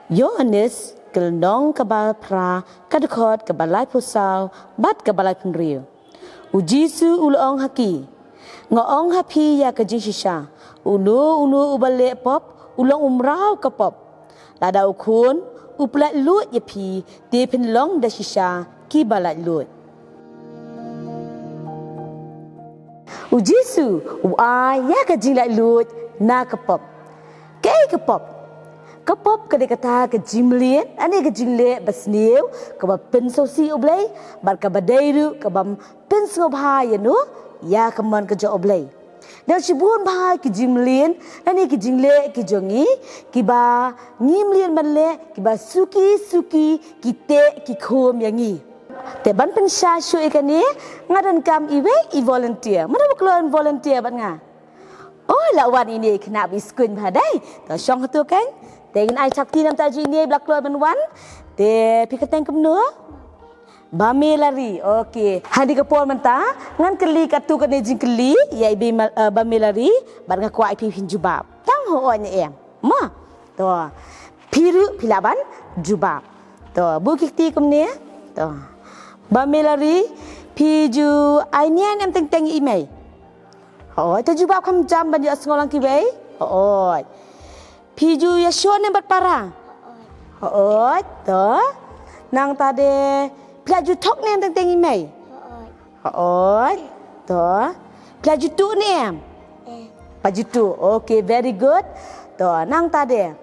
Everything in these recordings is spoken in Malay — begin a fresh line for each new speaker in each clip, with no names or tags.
Yohanes kelnong kabal pra kadekot kabalai pusau bat kabalai penriu. Ujisu ulong haki. Ngong hapi ya kejing shisha. Unu ubale pop ulong umrau ke pop. Lada ukun uplat lut ya pi de penlong da shisha ki balat lut. Ujisu ya kejing lat lut na ke pop. Ke pop. Kepop kade kata ke jimlien ane ke jingle basniu ke ba pensosi oblay bar ke badairu ke bam penso bhai no ya keman ke jo oblay dan sibun bhai ke jimlien ane ke jingle ke jongi ki ba ngimlien manle ki ba suki kite ki khom yangi te ban pensha shu ikani ngadan kam iwe I volunteer mana buklon volunteer ban nga oh lawan ini kena biskun bhadai to syong tu kan Tengin ai sakti nam taji ni belak keluar benwan. Te pikateng kemno. Bame lari. Okey. Hadi ke pol menta ngan keli katu kene jing keli ya ibe bame lari bar nga kuai pi jubab. Tang ho nya em. Ma. To. Piru pilaban jubab. To bu kikti kemne. To. Bame lari piju ai nian em teng email. Oh, to jubab kam jam ban ya sengolang ki wei. Oh. Piju ya shon yang berparang. Oh, to. Nang tade pelaju tok ni yang teng imei. Oh, to. Pelaju tu ni em. Pelaju tu. Okay, very good. To, nang tade.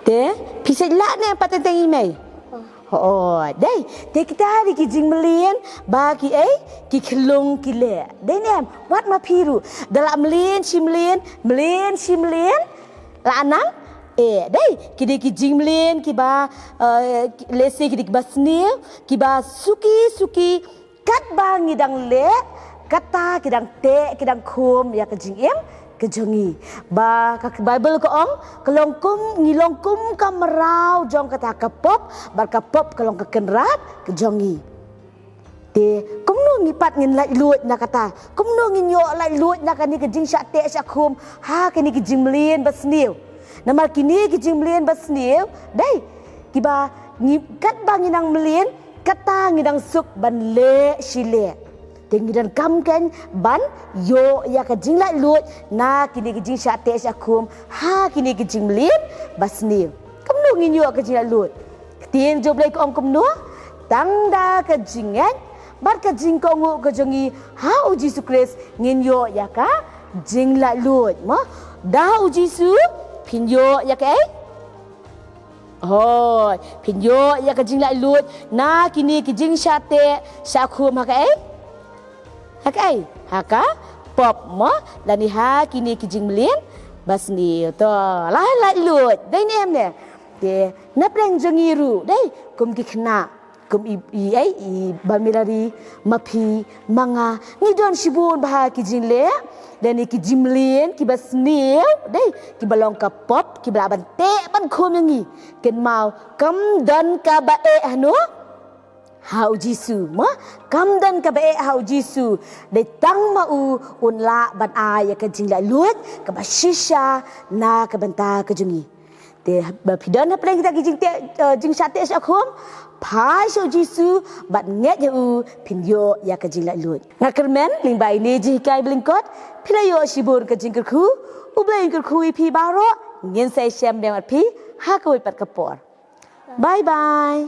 Te, pisai lak ni yang pateng teng imei. Oh, dai. Te kita hari ki jing melien bagi ki kelung ki le. Dai ni em, wat ma piru. Dalam melien si melien. La anang dai kidi ki jingmlin ki ba lesi kidi ki ba snil ki ba suki kat ba ngidang le kata kidang te kidang khum ya ke jingem ke jongi ba ka bible ko ong kelongkum ngilongkum kamrau jong kata kapop bar kapop kelong ke kenrat ke jongi te kumno ngipat ngin lai lut na kata kumno nginyo lai lut na kani ke jing syak te syak khum ha kani ke jingmlin basniu namal kini ke jingmlin basniu dai kiba kat banginang mlin kata ngidang suk ban le sile tengidan kam kan ban yo ya ke jing lai lut na kini ke jing syak te syak khum ha kini ke jingmlin basniu kumno nginyo ke jing lai lut tien joblai ko ong kumno tangda ke jingan bar ka jing ko ngu ka jongi ha uji su kres ngin yo ya ka jing la lut mo da uji su pin yo ya ka hoi pin yo ya ka jing la lut na kini ki jing syate syakhum ha ka pop mo lani ha kini ki jing melin basni to la lut dai ni em ne de na preng jongi ru dai kum ki khna kum i bamilari mapi manga ni don sibun bah ki jingle dan ki jimlin ki basnil dai ki balong ka pop ki balaban te ban khom yangi ken mau kam dan ka bae anu hau jisu ma kam dan ka bae hau jisu dai tang mau unla ban ay ka jingla lut ka bashisha na ka banta ka jungi te bapidan apa yang kita jing sate syakhum pai so jisu bat nget u pinyo ya ka jing la lut ngakermen ling bai ni ji kai blingkot pilayo shibur ka jing kerku ublain kerku pi baro ngin sai shem dem at pi ha ka wi pat kapor bye bye